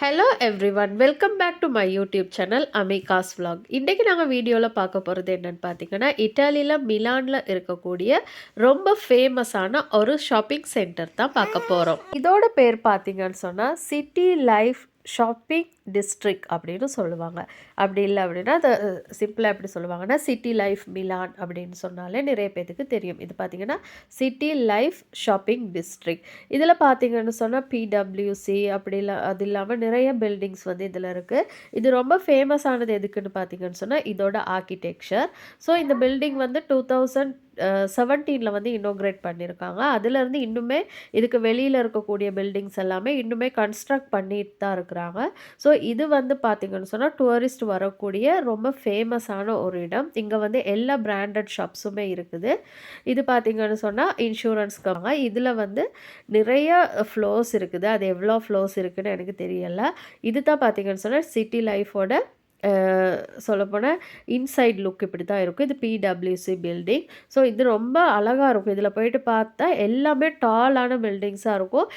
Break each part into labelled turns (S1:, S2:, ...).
S1: Hello everyone, welcome back to my YouTube channel Amigas vlog. இன்றைக்கி நாங்கள் வீடியோவில் பார்க்க போகிறது என்னென்னு பார்த்தீங்கன்னா, இட்டாலியில் மிலானில் இருக்கக்கூடிய ரொம்ப ஃபேமஸான ஒரு ஷாப்பிங் சென்டர் தான் பார்க்க போகிறோம். இதோட பேர் பார்த்தீங்கன்னு சொன்னால் சிட்டி லைஃப் ஷாப்பிங் டிஸ்ட்ரிக்ட் அப்படின்னு சொல்லுவாங்க. அப்படி இல்லை அப்படின்னா அதை சிம்பிளாக எப்படி சொல்லுவாங்கன்னா சிட்டி லைஃப் மிலான் அப்படின்னு சொன்னாலே நிறைய பேருக்கு தெரியும். இது பார்த்திங்கன்னா சிட்டி லைஃப் ஷாப்பிங் டிஸ்ட்ரிக்ட். இதில் பார்த்திங்கன்னு சொன்னால் பிடபிள்யூசி அப்படி இல்லை, அது இல்லாமல் நிறைய பில்டிங்ஸ் வந்து இதில் இருக்குது. இது ரொம்ப ஃபேமஸானது எதுக்குன்னு பார்த்திங்கன்னு சொன்னால் இதோட ஆர்கிடெக்சர். ஸோ இந்த பில்டிங் வந்து 2017 வந்து இனோக்ரேட் பண்ணியிருக்காங்க. அதுலேருந்து இன்னுமே இதுக்கு வெளியில் இருக்கக்கூடிய பில்டிங்ஸ் எல்லாமே இன்னுமே கன்ஸ்ட்ரக்ட் பண்ணிட்டு தான் இருக்கிறாங்க. ஸோ இது வந்து பார்த்திங்கன்னு சொன்னால் டூரிஸ்ட் வரக்கூடிய ரொம்ப ஃபேமஸான ஒரு இடம். இங்கே வந்து எல்லா பிராண்டட் ஷாப்ஸுமே இருக்குது. இது பார்த்திங்கன்னு சொன்னால் இன்சூரன்ஸ்க்காக இதில் வந்து நிறைய ஃப்ளோர்ஸ் இருக்குது. அது எவ்வளோ ஃப்ளோர்ஸ் இருக்குதுன்னு எனக்கு தெரியலை. இது தான் பார்த்திங்கன்னு சொன்னால் சிட்டி லைஃபோட சொல்லப்போனால் இன்சைட் லுக் இப்படி தான் இருக்கும். இது பிடபிள்யூசி பில்டிங். ஸோ இது ரொம்ப அழகாக இருக்கும். இதில் போயிட்டு பார்த்தா எல்லாமே டாலான பில்டிங்ஸாக இருக்கும்.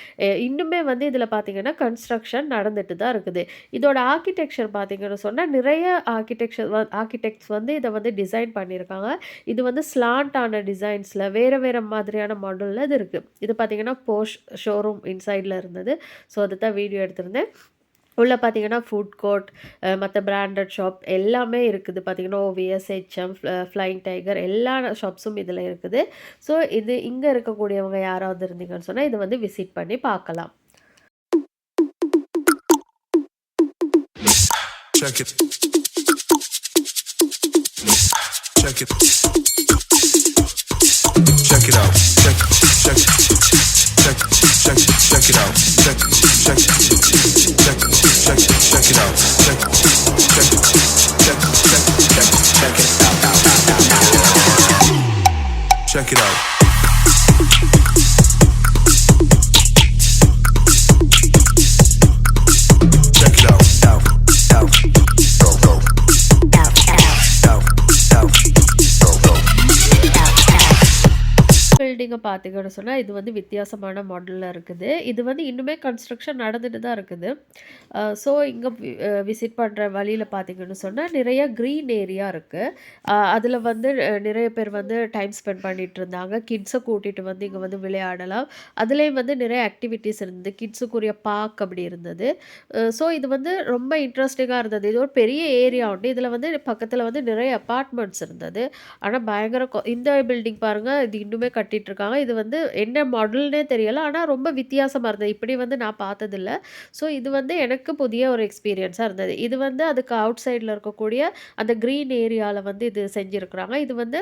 S1: இன்னுமே வந்து இதில் பார்த்திங்கன்னா கன்ஸ்ட்ரக்ஷன் நடந்துட்டு தான் இருக்குது. இதோட ஆர்கிடெக்சர் பார்த்திங்கன்னு சொன்னால் நிறைய ஆர்கிடெக்ட்ஸ் வந்து இதை வந்து டிசைன் பண்ணியிருக்காங்க. இது வந்து ஸ்லாண்டான டிசைன்ஸில் வேறு வேறு மாதிரியான மாடலில் இது இருக்குது. இது பார்த்திங்கன்னா போஷ் ஷோரூம் இன்சைடில் இருந்தது. ஸோ அதை தான் வீடியோ எடுத்திருந்தேன். உள்ளே பார்த்தீங்கன்னா ஃபுட் கோர்ட், மற்ற பிராண்டட் ஷாப் எல்லாமே இருக்குது. பார்த்திங்கன்னா ஓவிஎஸ், ஹெச்எம், ஃப்ளைங் டைகர் எல்லா ஷாப்ஸும் இதில் இருக்குது. ஸோ இது இங்கே இருக்கக்கூடியவங்க யாராவது இருந்தீங்கன்னு சொன்னால் இதை வந்து விசிட் பண்ணி பார்க்கலாம். Check it. Check it. Check it out. Check it. Check it. Check it. Check it. Check it out. Check it. Check it. Check it. Check it. Check it out. Check it. Check it. Check it. Check it out. Check it out. பில்டிங்கை பார்த்திங்கன்னு சொன்னால் இது வந்து வித்தியாசமான மாடலில் இருக்குது. இது வந்து இன்னுமே கன்ஸ்ட்ரக்ஷன் நடந்துட்டு தான் இருக்குது. ஸோ இங்கே விசிட் பண்ணுற வழியில் பார்த்திங்கன்னு சொன்னால் நிறைய க்ரீன் ஏரியா இருக்குது. அதில் வந்து நிறைய பேர் வந்து டைம் ஸ்பெண்ட் பண்ணிகிட்டு இருந்தாங்க. கிட்ஸை கூட்டிகிட்டு வந்து இங்கே வந்து விளையாடலாம். அதுலேயும் வந்து நிறைய ஆக்டிவிட்டீஸ் இருந்தது. கிட்ஸுக்குரிய பார்க் அப்படி இருந்தது. ஸோ இது வந்து ரொம்ப இன்ட்ரெஸ்டிங்காக இருந்தது. இது ஒரு பெரிய ஏரியா உண்டு. இதில் வந்து பக்கத்தில் வந்து நிறைய அப்பார்ட்மெண்ட்ஸ் இருந்தது. ஆனால் பயங்கர இந்த பில்டிங் பாருங்கள், இது இன்னுமே கட்டிட்டு இருக்காங்க. இது வந்து என்ன மாடல்னே தெரியல. ஆனால் ரொம்ப வித்தியாசமாக இருந்தது. இப்படி வந்து நான் பார்த்ததில்ல. ஸோ இது வந்து எனக்கு புதிய ஒரு எக்ஸ்பீரியன்ஸாக இருந்தது. இது வந்து அதுக்கு அவுட் சைடில் இருக்கக்கூடிய அந்த க்ரீன் ஏரியாவில் வந்து இது செஞ்சுருக்குறாங்க. இது வந்து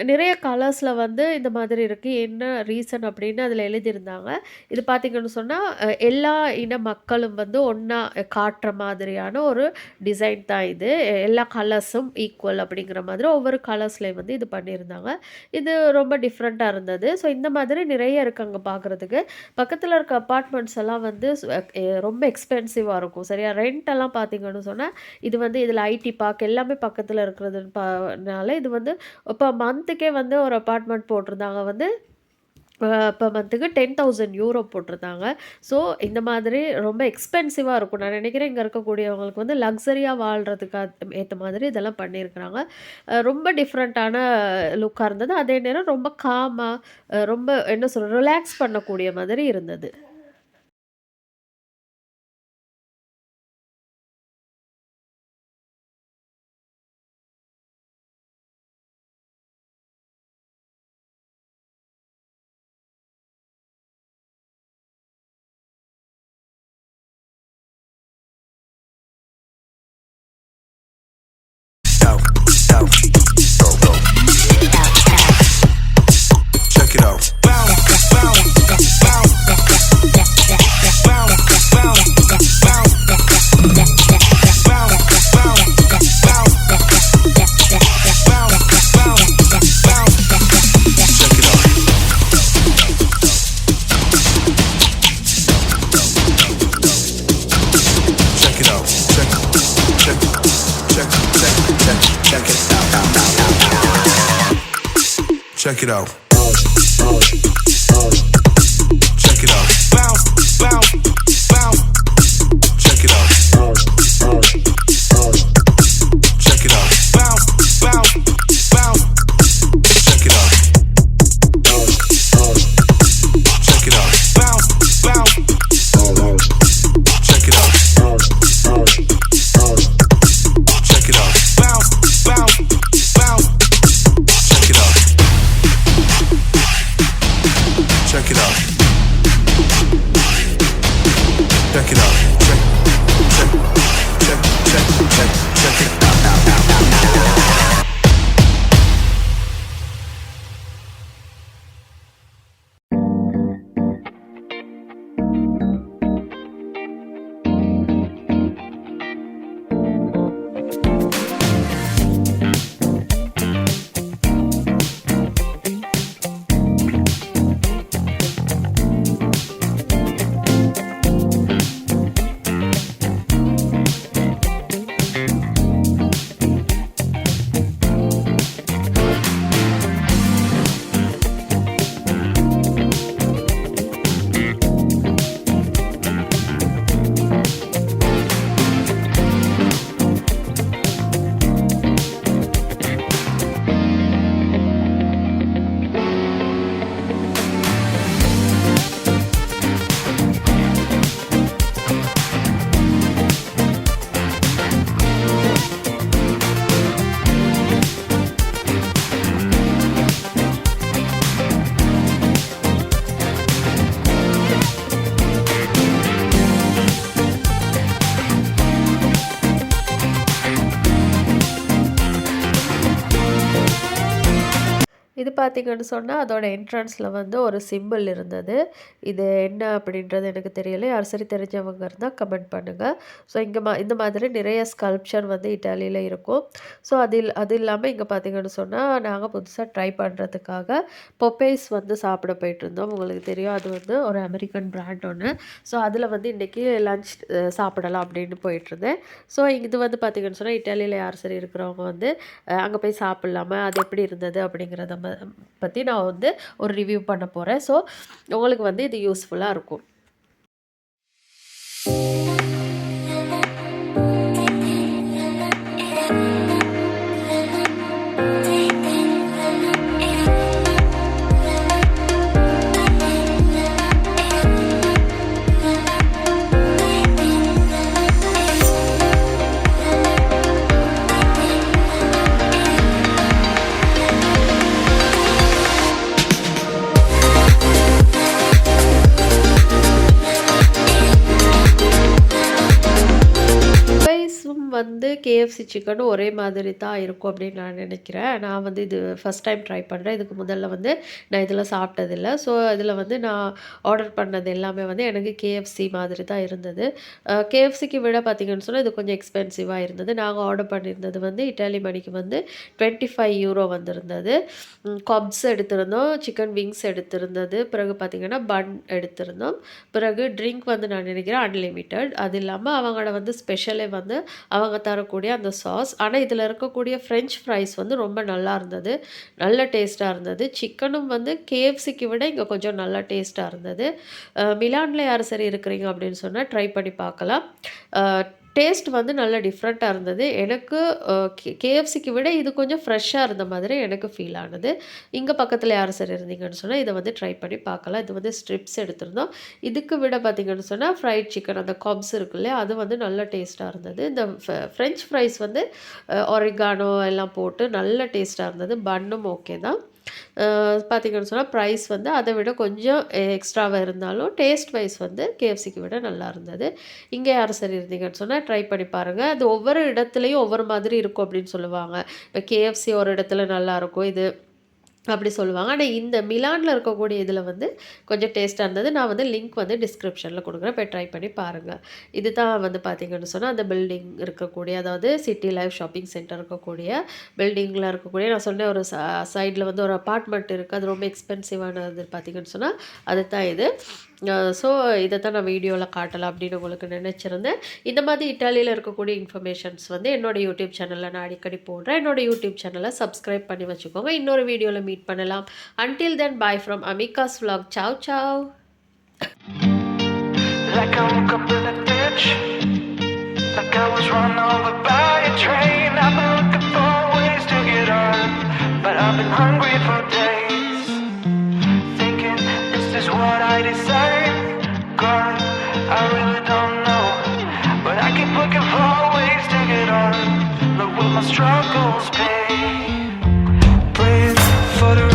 S1: நிறைய கலர்ஸில் வந்து இந்த மாதிரி இருக்குது. என்ன ரீசன் அப்படின்னு அதில் எழுதியிருந்தாங்க. இது பார்த்திங்கன்னு சொன்னால் எல்லா இன மக்களும் வந்து ஒன்றா காட்டுற மாதிரியான ஒரு டிசைன் தான் இது. எல்லா கலர்ஸும் ஈக்குவல் அப்படிங்கிற மாதிரி ஒவ்வொரு கலர்ஸ்லேயும் வந்து இது பண்ணியிருந்தாங்க. இது ரொம்ப டிஃப்ரெண்ட்டாக இருந்தது. ஸோ இந்த மாதிரி நிறைய இருக்குது அங்கே பார்க்குறதுக்கு. பக்கத்தில் இருக்க அப்பார்ட்மெண்ட்ஸ் எல்லாம் வந்து ரொம்ப எக்ஸ்பென்சிவாக இருக்கும். சரியா, ரெண்ட் எல்லாம் பார்த்திங்கன்னு சொன்னால் இது வந்து இதில் ஐடி பார்க் எல்லாமே பக்கத்தில் இருக்கிறதுனால இது வந்து இப்போ மந்த்துக்கே வந்து ஒரு அப்பார்ட்மெண்ட் போட்டிருந்தாங்க வந்து இப்போ மந்த்துக்கு 10,000 யூரோ போட்டிருந்தாங்க. ஸோ இந்த மாதிரி ரொம்ப எக்ஸ்பென்சிவாக இருக்கும். நான் நினைக்கிறேன் இங்கே இருக்கக்கூடியவங்களுக்கு வந்து லக்ஸரியாக வாழ்கிறதுக்கு ஏற்ற மாதிரி இதெல்லாம் பண்ணியிருக்கிறாங்க. ரொம்ப டிஃப்ரெண்ட்டான லுக்காக இருந்தது. அதே நேரம் ரொம்ப காமாக ரொம்ப என்ன சொல்கிறது ரிலாக்ஸ் பண்ணக்கூடிய மாதிரி இருந்தது.
S2: Check it out. Check it out. Check it out. Check it out.
S1: இது பார்த்தீங்கன்னு சொன்னா, அதோட என்ட்ரன்ஸ்ல வந்து ஒரு சிம்பிள் இருந்தது. இது என்ன அப்படின்றது எனக்கு தெரியல. யார் சரி தெரிஞ்சவங்க இருந்தா கமெண்ட் பண்ணுங்க. ஸோ இங்க இந்த மாதிரி நிறைய ஸ்கல்ப்சர் வந்து இட்டாலியில இருக்கும். ஸோ அது இல்லாம இங்க பார்த்தீங்கன்னு சொன்னா, நாங்க புதுசா ட்ரை பண்றதுக்காக பொப்பேஸ் வந்து சாப்பிட போயிட்டுருந்தோம். உங்களுக்கு தெரியும் அது வந்து ஒரு அமெரிக்கன் பிராண்ட் ஒண்ணு. ஸோ அதில வந்து இன்னைக்கு லஞ்ச் சாப்பிடலாம் அப்படின்னு போயிட்டுருந்தேன். ஸோ இது வந்து பார்த்தீங்கன்னு சொன்னா, இட்டாலியில யார் சரி இருக்கிறவங்க வந்து அங்க போய் சாப்பிடலாமா? அது எப்படி இருந்தது? அப்படிங்கிறத பத்தி நான் வந்து ஒரு ரிவ்யூ பண்ண போறேன். ஸோ உங்களுக்கு வந்து இது யூஸ்ஃபுல்லா இருக்கும். ரைஸும் வந்து கேஎஃப்சி சிக்கனும் ஒரே மாதிரி தான் இருக்கும் அப்படின்னு நான் நினைக்கிறேன். நான் வந்து இது ஃபர்ஸ்ட் டைம் ட்ரை பண்றேன். இதுக்கு முதல்ல வந்து நான் இதில சாப்பிட்டதில்ல. ஸோ இதில வந்து நான் ஆர்டர் பண்ணது எல்லாமே வந்து எனக்கு கேஎஃப்சி மாதிரி தான் இருந்தது. கேஎஃப்சிக்கு விட பார்த்தீங்கன்னு சொன்னா, இது கொஞ்சம் எக்ஸ்பென்சிவா இருந்தது. நாங்க ஆர்டர் பண்ணியிருந்தது வந்து இட்டாலி மணிக்கு வந்து €25 வந்திருந்தது. கப்ஸ் எடுத்திருந்தோம், சிக்கன் விங்ஸ் எடுத்திருந்தது. பிறகு பார்த்தீங்கன்னா, பன் எடுத்திருந்தோம். பிறகு ட்ரிங்க் வந்து நான் நினைக்கிறேன் அன்லிமிட்டட். அது இல்லாம அவங்களோட வந்து ஸ்பெஷலே வந்து அவங்க தரக்கூடிய அந்த சாஸ். ஆனா இதில இருக்கக்கூடிய ஃப்ரெஞ்ச் ஃப்ரைஸ் வந்து ரொம்ப நல்லா இருந்தது. நல்ல டேஸ்ட்டா இருந்தது. சிக்கனும் வந்து கேஎஃப்சிக்கு விட இங்க கொஞ்சம் நல்லா டேஸ்ட்டா இருந்தது. மிலான்ல யார் சரி இருக்கிறீங்க அப்படின்னு சொன்னா ட்ரை பண்ணி பார்க்கலாம். டேஸ்ட் வந்து நல்ல டிஃப்ரெண்ட்டா இருந்தது. எனக்கு கேஎஃப்சிக்கு விட இது கொஞ்சம் ஃப்ரெஷ்ஷா இருந்த மாதிரி எனக்கு ஃபீல் ஆனது. இங்க பக்கத்தில யார் சரி இருந்தீங்கன்னு சொன்னா, இத வந்து ட்ரை பண்ணி பார்க்கலாம். இது வந்து ஸ்ட்ரிப்ஸ் எடுத்திருந்தோம். இதுக்கு விட பார்த்தீங்கன்னு சொன்னா, ஃப்ரைட் சிக்கன் அந்த கப்ஸ் இருக்கு இல்லையா? அது வந்து நல்ல டேஸ்ட்டா இருந்தது. இந்த ஃப்ரெஞ்ச் ஃப்ரைஸ் வந்து ஒரிகானோ எல்லாம் போட்டு நல்ல டேஸ்ட்டா இருந்தது. பன்னும் ஓகே தான். பார்த்தீங்கன்னு சொன்னா, ப்ரைஸ் வந்து அத விட கொஞ்சம் எக்ஸ்ட்ராவா இருந்தாலும், டேஸ்ட் வைஸ் வந்து கேஎஃப்சிக்கு விட நல்லா இருந்தது. இங்க யார் சரி இருந்தீங்கன்னு சொன்னா, ட்ரை பண்ணி பாருங்க. அது ஒவ்வொரு இடத்துலயும் ஒவ்வொரு மாதிரி இருக்கும் அப்படின்னு சொல்லுவாங்க. இப்ப கேஎஃப்சி ஒரு இடத்துல நல்லாருக்கும். இது அப்படி சொல்லுவாங்க. ஆனா இந்த மிலான்ல இருக்கக்கூடிய இதில வந்து கொஞ்சம் டேஸ்ட்டா இருந்தது. நான் வந்து லிங்க் வந்து டிஸ்கிரிப்ஷன்ல குடுக்குறேன். போய் ட்ரை பண்ணி பாருங்க. இதுதான் வந்து பார்த்தீங்கன்னு சொன்னா, அந்த பில்டிங் இருக்கக்கூடிய அதாவது சிட்டி லைஃப் ஷாப்பிங் சென்டர் இருக்கக்கூடிய பில்டிங்ல இருக்கக்கூடிய நான் சொன்னேன் ஒரு சைட்ல வந்து ஒரு அபார்ட்மெண்ட் இருக்கு. அது ரொம்ப எக்ஸ்பென்சிவானது பார்த்தீங்கன்னு சொன்னா, அதுதான் இது. ஸோ இத தான் நான் வீடியோல காட்டலாம் அப்படின்னு உங்களுக்கு நினைச்சிருந்தேன். இந்த மாதிரி இட்டாலியில இருக்கக்கூடிய இன்ஃபர்மேஷன்ஸ் வந்து என்னோட யூடியூப் சேனல்ல நான் அடிக்கடி போடுறேன். என்னோட யூடியூப் சேனல சப்ஸ்கிரைப் பண்ணி வச்சுக்கோங்க. இன்னொரு வீடியோல மீட் பண்ணலாம். Until then, bye from Amika's vlog. Ciao, ciao.
S3: Like I woke up in a ditch, like I was run over by a train. I've been looking for ways to get on, but I've been hungry for days. Thinking, is this what I deserve? God, I really don't know, but I keep looking for ways to get on. Look what my struggles pay. Praying for the